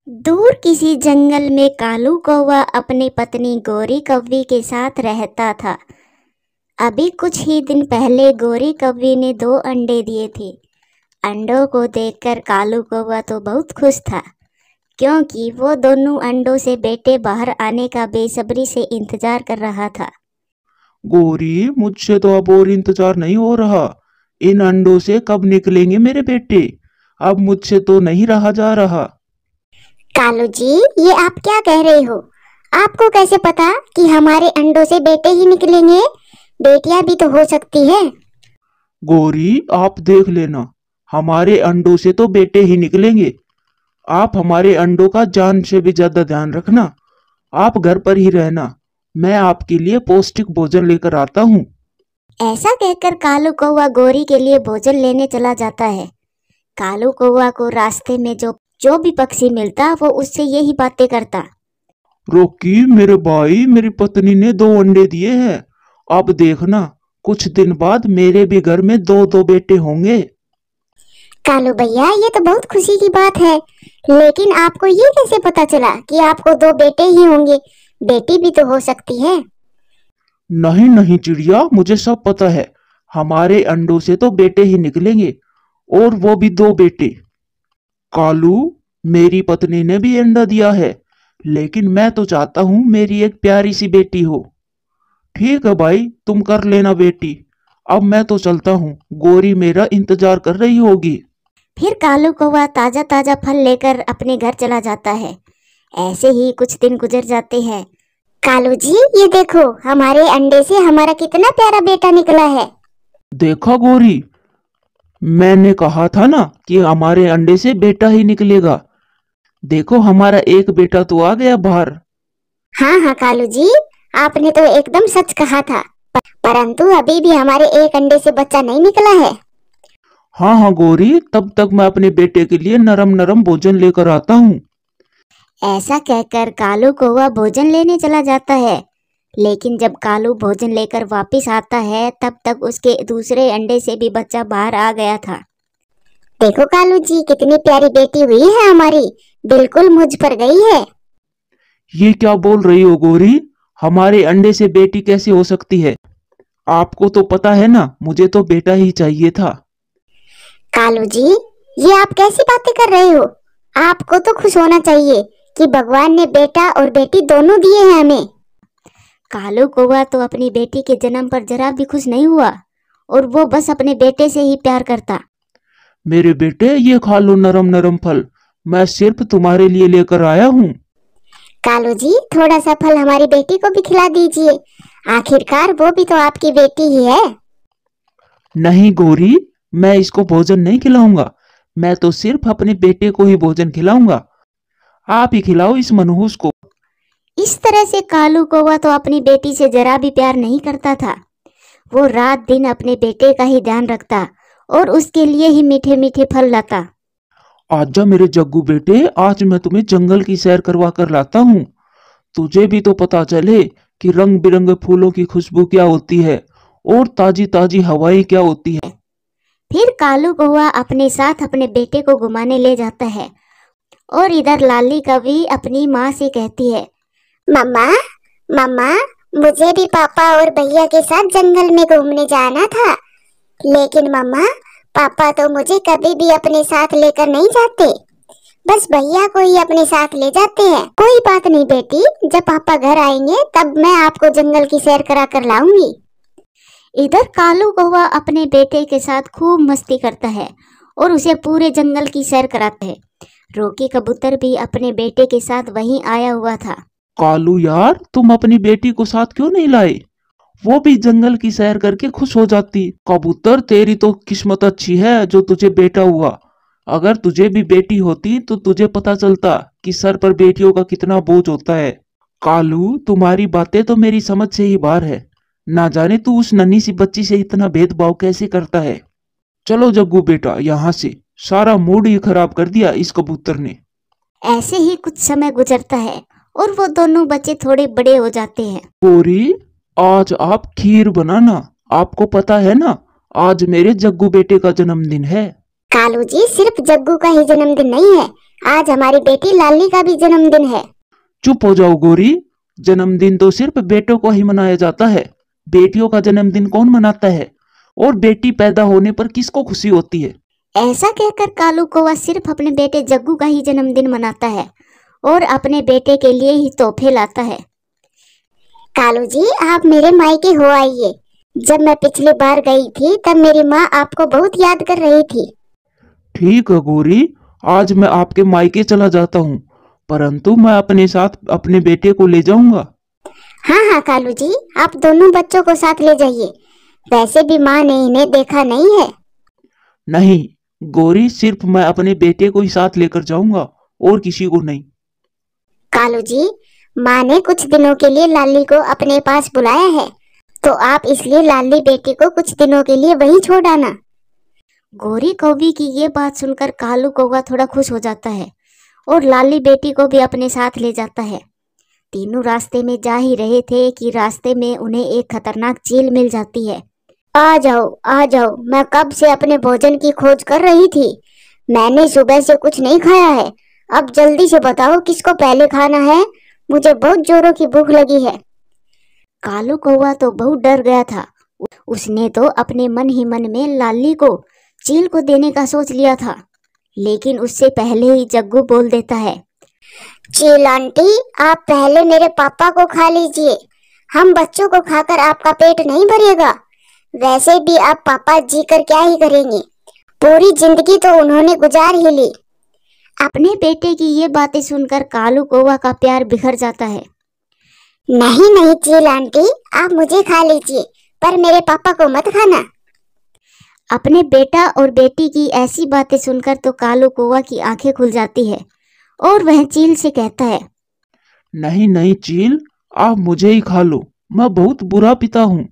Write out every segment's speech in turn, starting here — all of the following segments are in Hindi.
दूर किसी जंगल में कालू कौवा अपनी पत्नी गोरी कौवी के साथ रहता था। अभी कुछ ही दिन पहले गोरी कौवी ने 2 अंडे दिए थे। अंडों को देखकर कालू कौवा तो बहुत खुश था, क्योंकि वो दोनों अंडों से बेटे बाहर आने का बेसब्री से इंतजार कर रहा था। गोरी, मुझसे तो अब और इंतजार नहीं हो रहा। इन अंडों से कब निकलेंगे मेरे बेटे? अब मुझसे तो नहीं रहा जा रहा। कालू जी, ये आप क्या कह रहे हो? आपको कैसे पता कि हमारे अंडों से बेटे ही निकलेंगे? बेटियां भी तो हो सकती है। गोरी, आप देख लेना, हमारे अंडों से तो बेटे ही निकलेंगे। आप हमारे अंडों का जान से भी ज्यादा ध्यान रखना। आप घर पर ही रहना, मैं आपके लिए पौष्टिक भोजन लेकर आता हूँ। ऐसा कहकर कालू कौवा गोरी के लिए भोजन लेने चला जाता है। कालू कौवा को रास्ते में जो भी पक्षी मिलता वो उससे यही बातें करता। रोकी मेरे भाई, मेरी पत्नी ने 2 अंडे दिए हैं। अब देखना, कुछ दिन बाद मेरे भी घर में 2-2 बेटे होंगे। कालू भैया, ये तो बहुत खुशी की बात है, लेकिन आपको ये कैसे पता चला कि आपको 2 बेटे ही होंगे? बेटी भी तो हो सकती है। नहीं नहीं चिड़िया, मुझे सब पता है। हमारे अंडों से तो बेटे ही निकलेंगे, और वो भी 2 बेटे। कालू, मेरी पत्नी ने भी अंडा दिया है, लेकिन मैं तो चाहता हूँ मेरी एक प्यारी सी बेटी हो। ठीक है भाई, तुम कर लेना बेटी। अब मैं तो चलता हूँ, गोरी मेरा इंतजार कर रही होगी। फिर कालू कौवा ताजा ताजा फल लेकर अपने घर चला जाता है। ऐसे ही कुछ दिन गुजर जाते हैं। कालू जी, ये देखो, हमारे अंडे से हमारा कितना प्यारा बेटा निकला है। देखा गोरी, मैंने कहा था ना कि हमारे अंडे से बेटा ही निकलेगा। देखो, हमारा एक बेटा तो आ गया बाहर। हाँ हाँ कालू जी, आपने तो एकदम सच कहा था, परंतु अभी भी हमारे एक अंडे से बच्चा नहीं निकला है। हाँ हाँ गोरी, तब तक मैं अपने बेटे के लिए नरम नरम भोजन लेकर आता हूँ। ऐसा कहकर कालू कौवा भोजन लेने चला जाता है, लेकिन जब कालू भोजन लेकर वापस आता है तब तक उसके दूसरे अंडे से भी बच्चा बाहर आ गया था। देखो कालू जी, कितनी प्यारी बेटी हुई है हमारी, बिल्कुल मुझ पर गई है। ये क्या बोल रही हो गोरी? हमारे अंडे से बेटी कैसे हो सकती है? आपको तो पता है ना, मुझे तो बेटा ही चाहिए था। कालू जी, ये आप कैसी बातें कर रहे हो? आपको तो खुश होना चाहिए कि भगवान ने बेटा और बेटी दोनों दिए हैं हमें। कालू कौवा तो अपनी बेटी के जन्म पर जरा भी खुश नहीं हुआ, और वो बस अपने बेटे से ही प्यार करता। मेरे बेटे, ये खा लो नरम नरम फल, मैं सिर्फ तुम्हारे लिए लेकर आया हूँ। कालू जी, थोड़ा सा फल हमारी बेटी को भी खिला दीजिए, आखिरकार वो भी तो आपकी बेटी ही है। नहीं गोरी, मैं इसको भोजन नहीं खिलाऊंगा। मैं तो सिर्फ अपने बेटे को ही भोजन खिलाऊंगा। आप ही खिलाओ इस मनहूस को। इस तरह से कालू कौवा तो अपनी बेटी से जरा भी प्यार नहीं करता था। वो रात दिन अपने बेटे का ही ध्यान रखता और उसके लिए ही मीठे मीठे फल लाता। आजा मेरे जग्गू बेटे, आज मैं तुम्हें जंगल की सैर करवा कर लाता हूँ। तुझे भी तो पता चले कि रंग बिरंगे फूलों की खुशबू क्या होती है और ताजी ताजी हवाएं क्या होती है। फिर कालू कौवा अपने साथ अपने बेटे को घुमाने ले जाता है, और इधर लाली कवि अपनी माँ से कहती है, मम्मा मम्मा, मुझे भी पापा और भैया के साथ जंगल में घूमने जाना था, लेकिन मम्मा, पापा तो मुझे कभी भी अपने साथ लेकर नहीं जाते, बस भैया को ही अपने साथ ले जाते हैं। कोई बात नहीं बेटी, जब पापा घर आएंगे तब मैं आपको जंगल की सैर करा कर लाऊंगी। इधर कालू कौवा अपने बेटे के साथ खूब मस्ती करता है और उसे पूरे जंगल की सैर कराता है। रोकी कबूतर भी अपने बेटे के साथ वहीं आया हुआ था। कालू यार, तुम अपनी बेटी को साथ क्यों नहीं लाए? वो भी जंगल की सैर करके खुश हो जाती। कबूतर, तेरी तो किस्मत अच्छी है जो तुझे बेटा हुआ। अगर तुझे भी बेटी होती तो तुझे पता चलता कि सर पर बेटियों का कितना बोझ होता है। कालू, तुम्हारी बातें तो मेरी समझ से ही बाहर है। ना जाने तू उस नन्ही सी बच्ची से इतना भेदभाव कैसे करता है। चलो जग्गू बेटा, यहाँ से। सारा मूड ही खराब कर दिया इस कबूतर ने। ऐसे ही कुछ समय गुजरता है और वो दोनों बच्चे थोड़े बड़े हो जाते हैं। गोरी, आज आप खीर बनाना। आपको पता है ना, आज मेरे जग्गू बेटे का जन्मदिन है। कालू जी, सिर्फ जग्गू का ही जन्मदिन नहीं है, आज हमारी बेटी लाली का भी जन्मदिन है। चुप हो जाओ गोरी, जन्मदिन तो सिर्फ बेटों को ही मनाया जाता है। बेटियों का जन्मदिन कौन मनाता है? और बेटी पैदा होने पर किसको खुशी होती है? ऐसा कहकर कालू कौवा सिर्फ अपने बेटे जग्गू का ही जन्मदिन मनाता है और अपने बेटे के लिए ही तोहफे लाता है। कालू जी, आप मेरे मायके हो आइए। जब मैं पिछली बार गई थी तब मेरी माँ आपको बहुत याद कर रही थी। ठीक है गोरी, आज मैं आपके मायके चला जाता हूँ, परंतु मैं अपने साथ अपने बेटे को ले जाऊंगा। हाँ हाँ कालू जी, आप दोनों बच्चों को साथ ले जाइए। वैसे भी माँ ने इन्हें देखा नहीं है। नहीं गोरी, सिर्फ मैं अपने बेटे को ही साथ लेकर जाऊंगा और किसी को नहीं। कालू जी, माँ ने कुछ दिनों के लिए लाली को अपने पास बुलाया है, तो आप इसलिए लाली बेटी को कुछ दिनों के लिए वहीं छोड़ आना। गोरी कौवी की ये बात सुनकर कालू कौवा थोड़ा खुश हो जाता है और लाली बेटी को भी अपने साथ ले जाता है। तीनों रास्ते में जा ही रहे थे कि रास्ते में उन्हें एक खतरनाक चील मिल जाती है। आ जाओ, मैं कब से अपने भोजन की खोज कर रही थी। मैंने सुबह से कुछ नहीं खाया है। अब जल्दी से बताओ किसको पहले खाना है, मुझे बहुत जोरों की भूख लगी है। कालू कौवा तो बहुत डर गया था। उसने तो अपने मन ही मन में लाली को चील को देने का सोच लिया था, लेकिन उससे पहले ही जग्गू बोल देता है, चील आंटी, आप पहले मेरे पापा को खा लीजिए। हम बच्चों को खाकर आपका पेट नहीं भरेगा। वैसे भी आप पापा जी कर क्या ही करेंगे, पूरी जिंदगी तो उन्होंने गुजार ही ली। अपने बेटे की ये बातें सुनकर कालू कौवा का प्यार बिखर जाता है। नहीं चील आंटी, आप मुझे खा लीजिए, पर मेरे पापा को मत खाना। अपने बेटा और बेटी की ऐसी बातें सुनकर तो कालू कौवा की आंखें खुल जाती है और वह चील से कहता है, नहीं चील, आप मुझे ही खा लो। मैं बहुत बुरा पिता हूँ।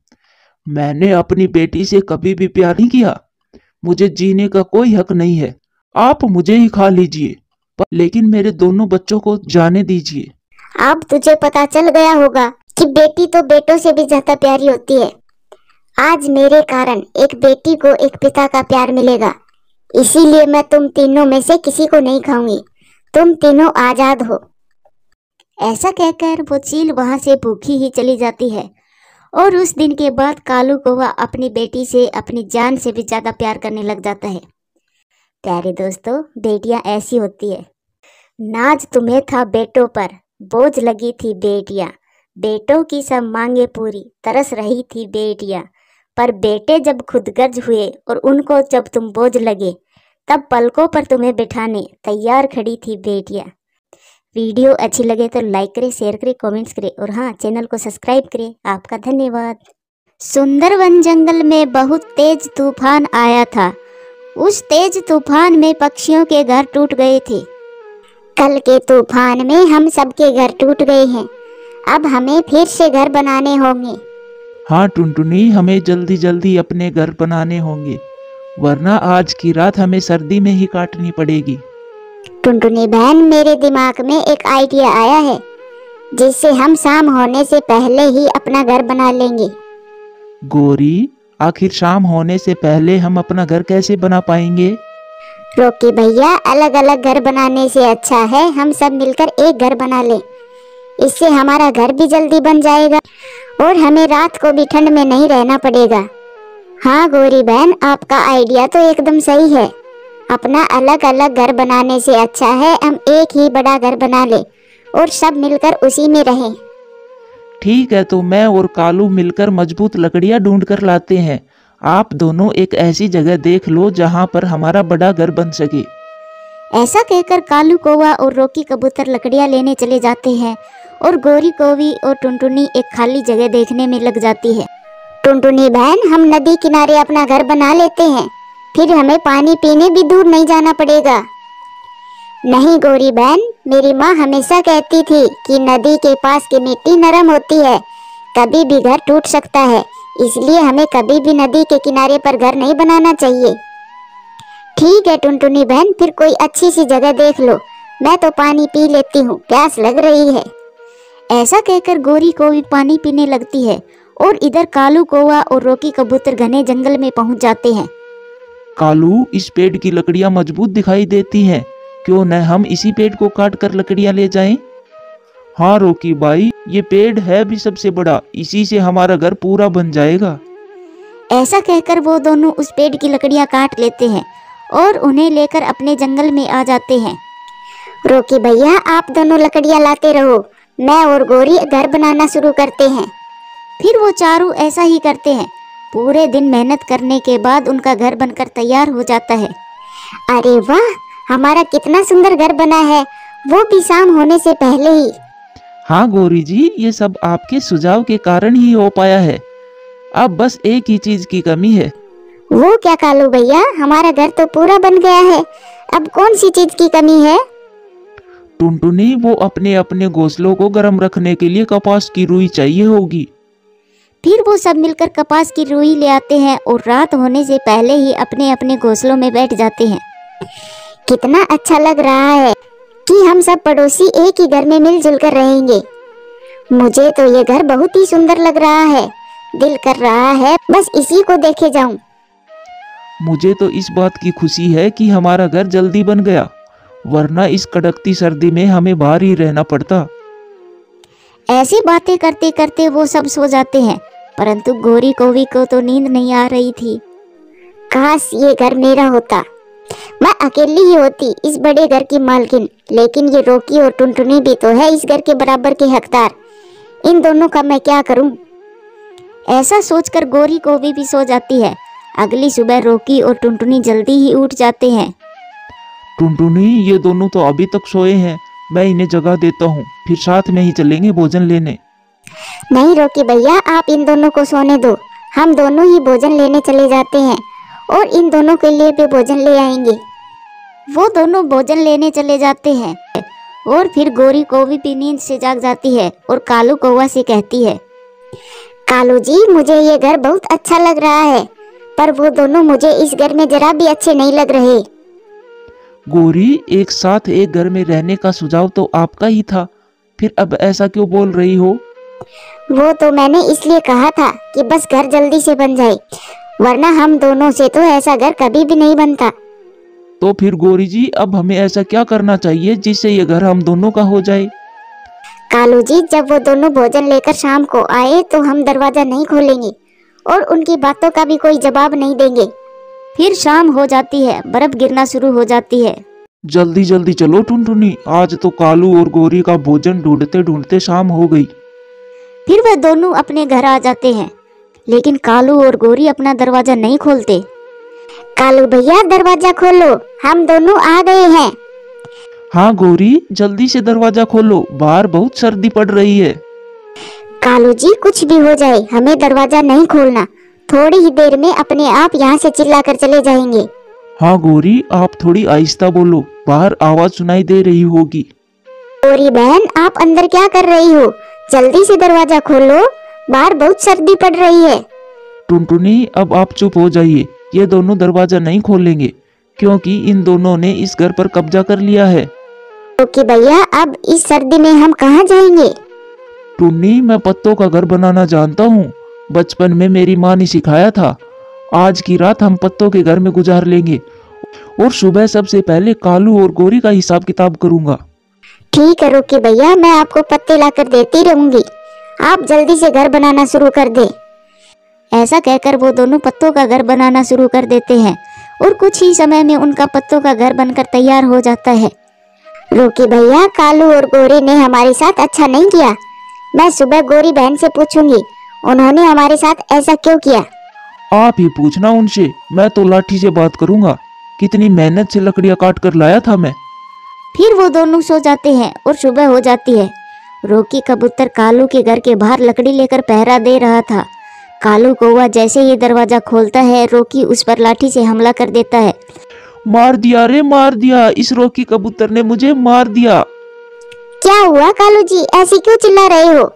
मैंने अपनी बेटी से कभी भी प्यार नहीं किया। मुझे जीने का कोई हक नहीं है। आप मुझे ही खा लीजिए, लेकिन मेरे दोनों बच्चों को जाने दीजिए। अब तुझे पता चल गया होगा कि बेटी तो बेटों से भी ज्यादा प्यारी होती है। आज मेरे कारण एक बेटी को एक पिता का प्यार मिलेगा, इसीलिए मैं तुम तीनों में से किसी को नहीं खाऊंगी। तुम तीनों आजाद हो। ऐसा कहकर वो चील वहां से भूखी ही चली जाती है और उस दिन के बाद कालू कौवा अपनी बेटी से अपनी जान से भी ज्यादा प्यार करने लग जाता है। प्यारे दोस्तों, बेटियां ऐसी होती है। नाज तुम्हें था बेटों पर, बोझ लगी थी बेटियां। बेटों की सब मांगे पूरी, तरस रही थी बेटियां। पर बेटे जब खुदगर्ज हुए और उनको जब तुम बोझ लगे, तब पलकों पर तुम्हें बिठाने तैयार खड़ी थी बेटियां। वीडियो अच्छी लगे तो लाइक करें, शेयर करें, कमेंट्स करें और हाँ, चैनल को सब्सक्राइब करें। आपका धन्यवाद। सुंदरवन जंगल में बहुत तेज तूफान आया था। उस तेज तूफान में पक्षियों के घर टूट गए थे। कल के तूफान में हम सबके घर टूट गए हैं। अब हमें फिर से घर बनाने होंगे। हाँ टुनटुनी, हमें जल्दी जल्दी अपने घर बनाने होंगे, वरना आज की रात हमें सर्दी में ही काटनी पड़ेगी। टुनटुनी बहन, मेरे दिमाग में एक आइडिया आया है, जिससे हम शाम होने से पहले ही अपना घर बना लेंगे। गोरी, आखिर शाम होने से पहले हम अपना घर कैसे बना पाएंगे? रोकी भैया, अलग अलग घर बनाने से अच्छा है हम सब मिलकर एक घर बना लें। इससे हमारा घर भी जल्दी बन जाएगा और हमें रात को भी ठंड में नहीं रहना पड़ेगा। हाँ गोरी बहन, आपका आइडिया तो एकदम सही है। अपना अलग अलग घर बनाने से अच्छा है हम एक ही बड़ा घर बना ले और सब मिलकर उसी में रहें। ठीक है, तो मैं और कालू मिलकर मजबूत लकड़ियां ढूंढ कर लाते हैं। आप दोनों एक ऐसी जगह देख लो जहां पर हमारा बड़ा घर बन सके। ऐसा कहकर कालू कौवा और रोकी कबूतर लकड़ियां लेने चले जाते हैं और गोरी कौवी और टुनटुनी एक खाली जगह देखने में लग जाती है। टुनटुनी बहन, हम नदी किनारे अपना घर बना लेते हैं, फिर हमें पानी पीने भी दूर नहीं जाना पड़ेगा। नहीं गोरी बहन, मेरी माँ हमेशा कहती थी कि नदी के पास की मिट्टी नरम होती है, कभी भी घर टूट सकता है, इसलिए हमें कभी भी नदी के किनारे पर घर नहीं बनाना चाहिए। ठीक है टुनटुनी बहन, फिर कोई अच्छी सी जगह देख लो, मैं तो पानी पी लेती हूँ, प्यास लग रही है। ऐसा कहकर गोरी कौवी पानी पीने लगती है और इधर कालू कौवा और रोकी कबूतर घने जंगल में पहुंच जाते हैं। कालू, इस पेड़ की लकड़ियां मजबूत दिखाई देती हैं, क्यों न हम इसी पेड़ को काट कर लकड़ियां ले जाएं? हाँ रोकी भाई, ये पेड़ है भी सबसे बड़ा, इसी से हमारा घर पूरा बन जाएगा। ऐसा कहकर वो दोनों उस पेड़ की लकड़ियां काट लेते हैं और उन्हें लेकर अपने जंगल में आ जाते हैं। रोकी भैया, आप दोनों लकड़ियां लाते रहो, मैं और गौरी घर बनाना शुरू करते हैं। फिर वो चारों ऐसा ही करते हैं। पूरे दिन मेहनत करने के बाद उनका घर बनकर तैयार हो जाता है। अरे वाह, हमारा कितना सुंदर घर बना है, वो भी शाम होने से पहले ही। हाँ गौरी जी, ये सब आपके सुझाव के कारण ही हो पाया है। अब बस एक ही चीज की कमी है। वो क्या कालू भैया, हमारा घर तो पूरा बन गया है, अब कौन सी चीज की कमी है? टुनटुनी, वो अपने अपने घोंसलों को गर्म रखने के लिए कपास की रुई चाहिए होगी। फिर वो सब मिलकर कपास की रुई ले आते हैं और रात होने से पहले ही अपने अपने घोंसलों में बैठ जाते हैं। कितना अच्छा लग रहा है कि हम सब पड़ोसी एक ही घर में मिलजुल कर रहेंगे। मुझे तो ये घर बहुत ही सुंदर लग रहा है, दिल कर रहा है बस इसी को देखे जाऊं। मुझे तो इस बात की खुशी है कि हमारा घर जल्दी बन गया, वरना इस कड़कती सर्दी में हमें बाहर ही रहना पड़ता। ऐसी बातें करते करते वो सब सो जाते हैं, परंतु गौरी कोवी को तो नींद नहीं आ रही थी। काश ये घर मेरा होता, मैं अकेली ही होती इस बड़े घर की मालकिन, लेकिन ये रोकी और टुनटुनी भी तो है इस घर के बराबर के हकदार। इन दोनों का मैं क्या करूं? ऐसा सोचकर गौरी कोवी भी सो जाती है। अगली सुबह रोकी और टुनटुनी जल्दी ही उठ जाते हैं। टुनटुनी, ये दोनों तो अभी तक सोए हैं, मैं इन्हें जगा देता हूँ, फिर साथ में ही चलेंगे भोजन लेने। नहीं रोकी भैया, आप इन दोनों को सोने दो, हम दोनों ही भोजन लेने चले जाते हैं और इन दोनों के लिए भी भोजन ले आएंगे। वो दोनों भोजन लेने चले जाते हैं और फिर गौरी कोवी भी नींद से जाग जाती है और कालू कौवा से कहती है, कालू जी, मुझे ये घर बहुत अच्छा लग रहा है, पर वो दोनों मुझे इस घर में जरा भी अच्छे नहीं लग रहे। गौरी, एक साथ एक घर में रहने का सुझाव तो आपका ही था, फिर अब ऐसा क्यों बोल रही हो? वो तो मैंने इसलिए कहा था कि बस घर जल्दी से बन जाए, वरना हम दोनों से तो ऐसा घर कभी भी नहीं बनता। तो फिर गौरी जी, अब हमें ऐसा क्या करना चाहिए जिससे ये घर हम दोनों का हो जाए? कालू जी, जब वो दोनों भोजन लेकर शाम को आए तो हम दरवाजा नहीं खोलेंगे और उनकी बातों का भी कोई जवाब नहीं देंगे। फिर शाम हो जाती है, बर्फ गिरना शुरू हो जाती है। जल्दी जल्दी चलो टुनटुनी, आज तो कालू और गौरी का भोजन ढूंढते ढूंढते शाम हो गई। फिर वे दोनों अपने घर आ जाते हैं, लेकिन कालू और गौरी अपना दरवाजा नहीं खोलते। कालू भैया, दरवाजा खोलो, हम दोनों आ गए हैं। हाँ गौरी, जल्दी से दरवाजा खोलो, बाहर बहुत सर्दी पड़ रही है। कालू जी, कुछ भी हो जाए हमें दरवाजा नहीं खोलना, थोड़ी ही देर में अपने आप यहाँ से चिल्लाकर चले जाएंगे। हाँ गौरी, आप थोड़ी आहिस्ता बोलो, बाहर आवाज सुनाई दे रही होगी। गौरी बहन, आप अंदर क्या कर रही हो? जल्दी से दरवाजा खोलो, बाहर बहुत सर्दी पड़ रही है। टुनटुनी, अब आप चुप हो जाइए, ये दोनों दरवाजा नहीं खोलेंगे क्योंकि इन दोनों ने इस घर पर कब्जा कर लिया है। ओके भैया, अब इस सर्दी में हम कहाँ जाएंगे? टुन्नी, मैं पत्तों का घर बनाना जानता हूँ, बचपन में मेरी माँ ने सिखाया था। आज की रात हम पत्तों के घर में गुजार लेंगे और सुबह सबसे पहले कालू और गौरी का हिसाब किताब करूंगा। ठीक है रोकी भैया, मैं आपको पत्ते लाकर देती रहूंगी, आप जल्दी से घर बनाना शुरू कर दे। ऐसा कहकर वो दोनों पत्तों का घर बनाना शुरू कर देते हैं और कुछ ही समय में उनका पत्तों का घर बनकर तैयार हो जाता है। रोकी भैया, कालू और गौरी ने हमारे साथ अच्छा नहीं किया, मैं सुबह गौरी बहन से पूछूंगी उन्होंने हमारे साथ ऐसा क्यों किया। आप ही पूछना उनसे, मैं तो लाठी से बात करूंगा, कितनी मेहनत से लकड़ियां काट कर लाया था मैं। फिर वो दोनों सो जाते हैं और सुबह हो जाती है। रोकी कबूतर कालू के घर के बाहर लकड़ी लेकर पहरा दे रहा था। कालू कौवा जैसे ही दरवाजा खोलता है, रोकी उस पर लाठी से हमला कर देता है। मार दिया रे, मार दिया, इस रोकी कबूतर ने मुझे मार दिया। क्या हुआ कालू जी, ऐसी क्यों चिल्ला रहे हो?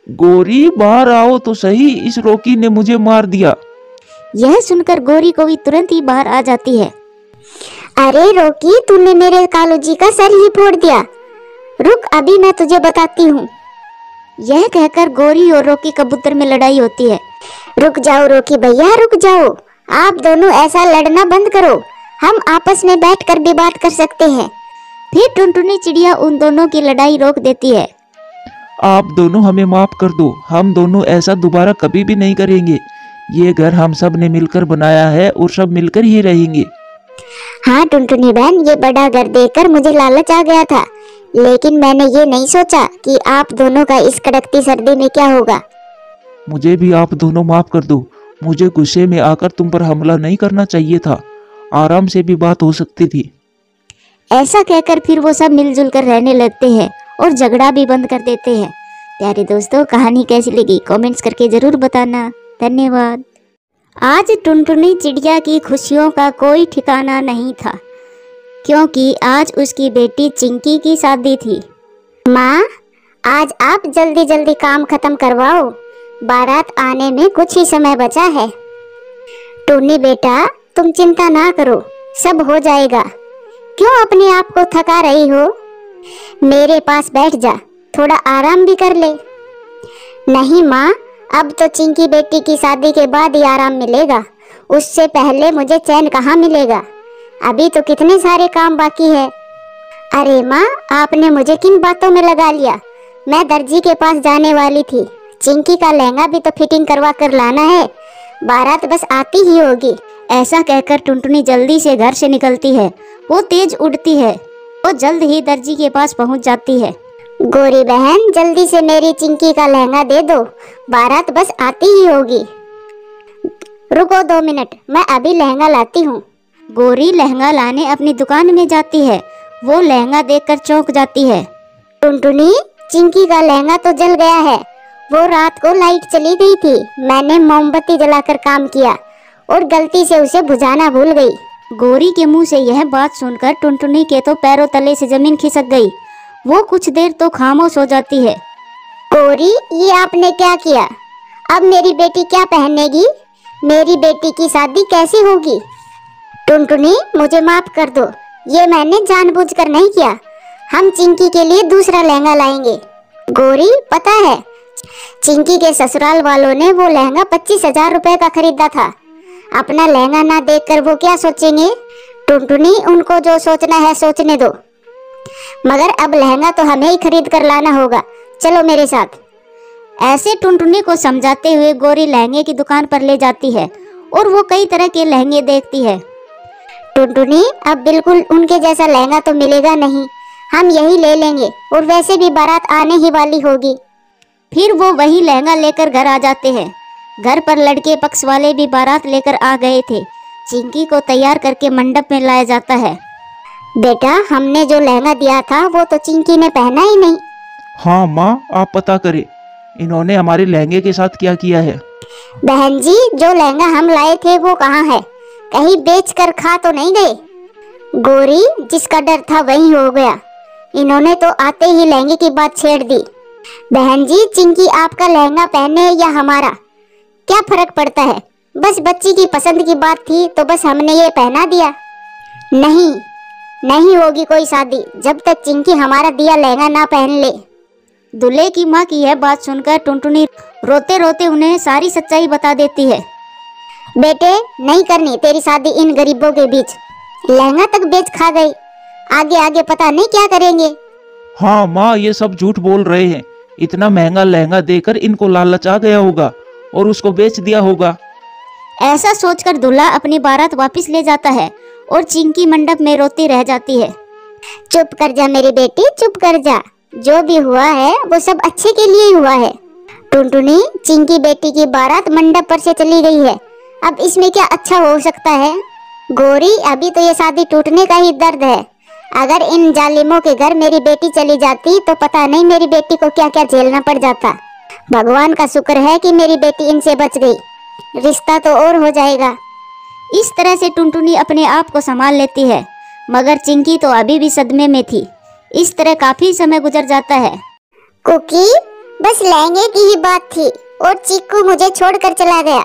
गौरी, बाहर आओ तो सही, इस रोकी ने मुझे मार दिया। यह सुनकर गौरी को भी तुरंत ही बाहर आ जाती है। अरे रोकी, तूने मेरे कालू जी का सर ही फोड़ दिया, रुक अभी मैं तुझे बताती हूँ। यह कहकर गौरी और रोकी कबूतर में लड़ाई होती है। रुक जाओ रोकी भैया, रुक जाओ, आप दोनों ऐसा लड़ना बंद करो, हम आपस में बैठकर भी बात कर सकते हैं। फिर टुनटुनी चिड़िया उन दोनों की लड़ाई रोक देती है। आप दोनों हमें माफ कर दो, हम दोनों ऐसा दोबारा कभी भी नहीं करेंगे। ये घर हम सब ने मिलकर बनाया है और सब मिलकर ही रहेंगे। हाँ टुनटुनी बहन, ये बड़ा घर देखकर मुझे लालच आ गया था, लेकिन मैंने ये नहीं सोचा कि आप दोनों का इस कड़कती सर्दी में क्या होगा। मुझे भी आप दोनों माफ कर दो। मुझे गुस्से में आकर तुम पर हमला नहीं करना चाहिए था, आराम से भी बात हो सकती थी। ऐसा कहकर फिर वो सब मिलजुल कर रहने लगते हैं और झगड़ा भी बंद कर देते हैं। प्यारे दोस्तों, कहानी कैसी लगी कमेंट्स करके जरूर बताना। धन्यवाद। आज टुनटुनी चिड़िया की खुशियों का कोई ठिकाना नहीं था, क्योंकि आज उसकी बेटी चिंकी की शादी थी। माँ, आज आप जल्दी जल्दी काम खत्म करवाओ, बारात आने में कुछ ही समय बचा है। टूनी बेटा, तुम चिंता ना करो, सब हो जाएगा। क्यों अपने आप को थका रही हो? मेरे पास बैठ जा, थोड़ा आराम भी कर ले। नहीं माँ, अब तो चिंकी बेटी की शादी के बाद ही आराम मिलेगा, उससे पहले मुझे चैन कहाँ मिलेगा। अभी तो कितने सारे काम बाकी है। अरे माँ, आपने मुझे किन बातों में लगा लिया? मैं दर्जी के पास जाने वाली थी, चिंकी का लहंगा भी तो फिटिंग करवा कर लाना है, बारात बस आती ही होगी। ऐसा कहकर टुनटुनी जल्दी से घर से निकलती है। वो तेज उड़ती है, वो जल्द ही दर्जी के पास पहुंच जाती है। गोरी बहन, जल्दी से मेरी चिंकी का लहंगा दे दो, बारात बस आती ही होगी। रुको 2 मिनट, मैं अभी लहंगा लाती हूँ। गोरी लहंगा लाने अपनी दुकान में जाती है। वो लहंगा देखकर चौंक जाती है। टुनटुनी, चिंकी का लहंगा तो जल गया है। वो रात को लाइट चली गई थी, मैंने मोमबत्ती जलाकर काम किया और गलती से उसे बुझाना भूल गई। गोरी के मुंह से यह बात सुनकर टुनटुनी के तो पैरों तले से जमीन खिसक गई। वो कुछ देर तो खामोश हो जाती है। गोरी, ये आपने क्या किया? अब मेरी बेटी क्या पहनेगी? मेरी बेटी की शादी कैसे होगी? टुनटुनी, मुझे माफ कर दो, ये मैंने जानबूझकर नहीं किया। हम चिंकी के लिए दूसरा लहंगा लाएंगे। गोरी, पता है, चिंकी के ससुराल वालों ने वो लहंगा 25,000 रुपए का खरीदा था। अपना लहंगा ना देखकर वो क्या सोचेंगे? टुनटुनी, उनको जो सोचना है सोचने दो, मगर अब लहंगा तो हमें ही खरीद कर लाना होगा। चलो मेरे साथ। ऐसे टुनटुनी को समझाते हुए गोरी लहंगे की दुकान पर ले जाती है और वो कई तरह के लहंगे देखती है। टुनटुनी, अब बिल्कुल उनके जैसा लहंगा तो मिलेगा नहीं, हम यही ले लेंगे, और वैसे भी बारात आने ही वाली होगी। फिर वो वही लहंगा लेकर घर आ जाते हैं। घर पर लड़के पक्ष वाले भी बारात लेकर आ गए थे। चिंकी को तैयार करके मंडप में लाया जाता है। बेटा, हमने जो लहंगा दिया था वो तो चिंकी ने पहना ही नहीं। हाँ माँ, आप पता करें इन्होंने हमारे लहंगे के साथ क्या किया है। बहन जी, जो लहंगा हम लाए थे वो कहाँ है? कहीं बेच कर खा तो नहीं गए? गोरी, जिसका डर था वही हो गया, इन्होंने तो आते ही लहंगे की बात छेड़ दी। बहन जी, चिंकी आपका लहंगा पहने या हमारा, क्या फर्क पड़ता है? बस बच्ची की पसंद की बात थी तो बस हमने ये पहना दिया। नहीं होगी कोई शादी जब तक चिंकी हमारा दिया लहंगा ना पहन ले। दूल्हे की माँ की यह बात सुनकर टुनटुनी रोते रोते उन्हें सारी सच्चाई बता देती है। बेटे, नहीं करनी तेरी शादी इन गरीबों के बीच। लहंगा तक बेच खा गई, आगे आगे पता नहीं क्या करेंगे। हाँ माँ, ये सब झूठ बोल रहे हैं। इतना महंगा लहंगा देकर इनको लालच आ गया होगा और उसको बेच दिया होगा। ऐसा सोचकर दूल्हा अपनी बारात वापस ले जाता है और चिंकी मंडप में रोती रह जाती है। चुप कर जा मेरी बेटी, चुप कर जा। जो भी हुआ है वो सब अच्छे के लिए ही हुआ है। टुनटुनी, चिंकी बेटी की बारात मंडप पर से चली गई है, अब इसमें क्या अच्छा हो सकता है? गोरी, अभी तो ये शादी टूटने का ही दर्द है। अगर इन जालिमों के घर मेरी बेटी चली जाती तो पता नहीं मेरी बेटी को क्या क्या झेलना पड़ जाता। भगवान का शुक्र है कि मेरी बेटी इनसे बच गई, रिश्ता तो और हो जाएगा। इस तरह से टुनटुनी अपने आप को संभाल लेती है, मगर चिंकी तो अभी भी सदमे में थी। इस तरह काफी समय गुजर जाता है। कुकी, बस लहंगे की ही बात थी और चिक्कू मुझे छोड़कर चला गया।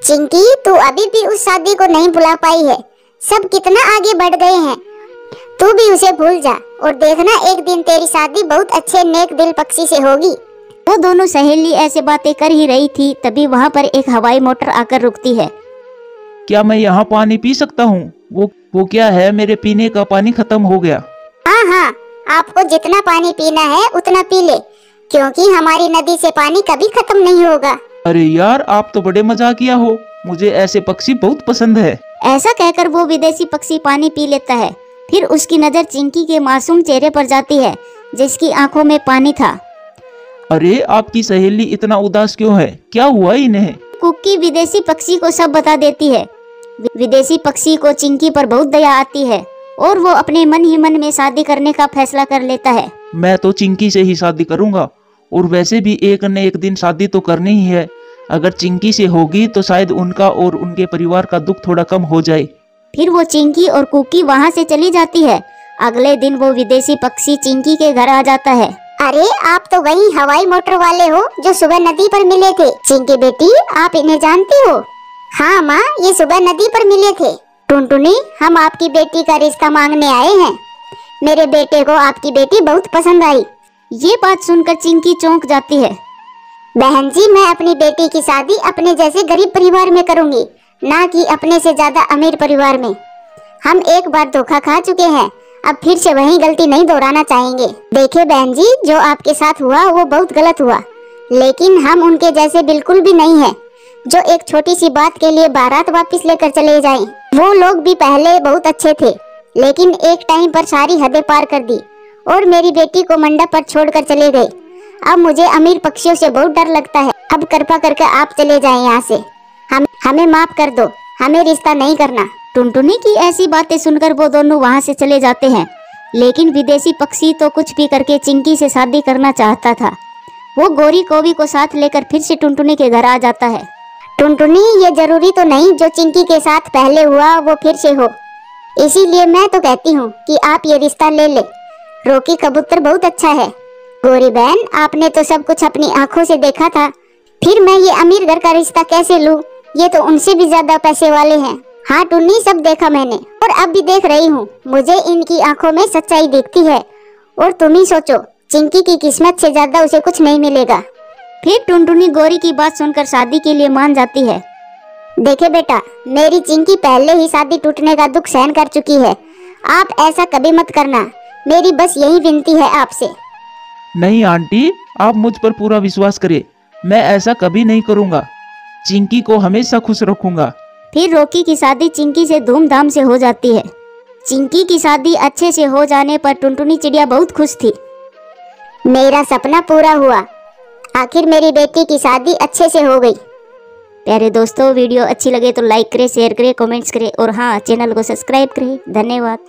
चिंकी, तू अभी भी उस शादी को नहीं भुला पाई है। सब कितना आगे बढ़ गए हैं, तू भी उसे भूल जा और देखना एक दिन तेरी शादी बहुत अच्छे नेक दिल पक्षी से होगी। वो दोनों सहेली ऐसे बातें कर ही रही थी, तभी वहाँ पर एक हवाई मोटर आकर रुकती है। क्या मैं यहाँ पानी पी सकता हूँ? वो क्या है, मेरे पीने का पानी खत्म हो गया। हाँ हाँ, आपको जितना पानी पीना है उतना पी ले, क्योंकि हमारी नदी से पानी कभी खत्म नहीं होगा। अरे यार, आप तो बड़े मजाकिया हो, मुझे ऐसे पक्षी बहुत पसंद है। ऐसा कहकर वो विदेशी पक्षी पानी पी लेता है। फिर उसकी नजर चिंकी के मासूम चेहरे पर जाती है, जिसकी आंखों में पानी था। अरे आपकी सहेली इतना उदास क्यों है? क्या हुआ इन्हें? कुकी विदेशी पक्षी को सब बता देती है। विदेशी पक्षी को चिंकी पर बहुत दया आती है और वो अपने मन ही मन में शादी करने का फैसला कर लेता है। मैं तो चिंकी से ही शादी करूंगा, और वैसे भी एक न एक दिन शादी तो करनी ही है। अगर चिंकी से होगी तो शायद उनका और उनके परिवार का दुख थोड़ा कम हो जाए। फिर वो चिंकी और कुकी वहाँ से चली जाती है। अगले दिन वो विदेशी पक्षी चिंकी के घर आ जाता है। अरे आप तो वही हवाई मोटर वाले हो जो सुबह नदी पर मिले थे। चिंकी बेटी, आप इन्हें जानती हो? हाँ माँ, ये सुबह नदी पर मिले थे। टुनटुनी, हम आपकी बेटी का रिश्ता मांगने आए हैं। मेरे बेटे को आपकी बेटी बहुत पसंद आई। ये बात सुनकर चिंकी चौंक जाती है। बहन जी, मैं अपनी बेटी की शादी अपने जैसे गरीब परिवार में करूंगी, ना कि अपने से ज्यादा अमीर परिवार में। हम एक बार धोखा खा चुके हैं, अब फिर से वही गलती नहीं दोहराना चाहेंगे। देखिए बहन जी, जो आपके साथ हुआ वो बहुत गलत हुआ, लेकिन हम उनके जैसे बिल्कुल भी नहीं है जो एक छोटी सी बात के लिए बारात वापस लेकर चले जाएं। वो लोग भी पहले बहुत अच्छे थे, लेकिन एक टाइम पर सारी हदें पार कर दी और मेरी बेटी को मंडप पर छोड़कर चले गए। अब मुझे अमीर पक्षियों से बहुत डर लगता है। अब कृपा करके आप चले जाएं यहाँ से। हमें माफ कर दो, हमें रिश्ता नहीं करना। टुनटुनी की ऐसी बातें सुनकर वो दोनों वहाँ से चले जाते हैं। लेकिन विदेशी पक्षी तो कुछ भी करके चिंकी से शादी करना चाहता था। वो गोरी कोवी को साथ लेकर फिर से टुनटुनी के घर आ जाता है। टुनटुनी, ये जरूरी तो नहीं जो चिंकी के साथ पहले हुआ वो फिर से हो, इसीलिए मैं तो कहती हूँ कि आप ये रिश्ता ले ले। रोकी कबूतर बहुत अच्छा है। गोरी बहन, आपने तो सब कुछ अपनी आंखों से देखा था, फिर मैं ये अमीर घर का रिश्ता कैसे लूं? ये तो उनसे भी ज्यादा पैसे वाले हैं। हाँ टुन्नी, सब देखा मैंने और अब भी देख रही हूँ। मुझे इनकी आंखों में सच्चाई दिखती है। और तुम ही सोचो, चिंकी की किस्मत से ज्यादा उसे कुछ नहीं मिलेगा। फिर टुनटुनी गोरी की बात सुनकर शादी के लिए मान जाती है। देखे बेटा, मेरी चिंकी पहले ही शादी टूटने का दुख सहन कर चुकी है। आप ऐसा कभी मत करना, मेरी बस यही विनती है आपसे। नहीं आंटी, आप मुझ पर पूरा विश्वास करें, मैं ऐसा कभी नहीं करूंगा। चिंकी को हमेशा खुश रखूंगा। फिर रोकी की शादी चिंकी से धूमधाम से हो जाती है। चिंकी की शादी अच्छे से हो जाने पर टुनटुनी चिड़िया बहुत खुश थी। मेरा सपना पूरा हुआ, आखिर मेरी बेटी की शादी अच्छे से हो गई। प्यारे दोस्तों, वीडियो अच्छी लगे तो लाइक करें, शेयर करें, कमेंट्स करें और हाँ, चैनल को सब्सक्राइब करें। धन्यवाद।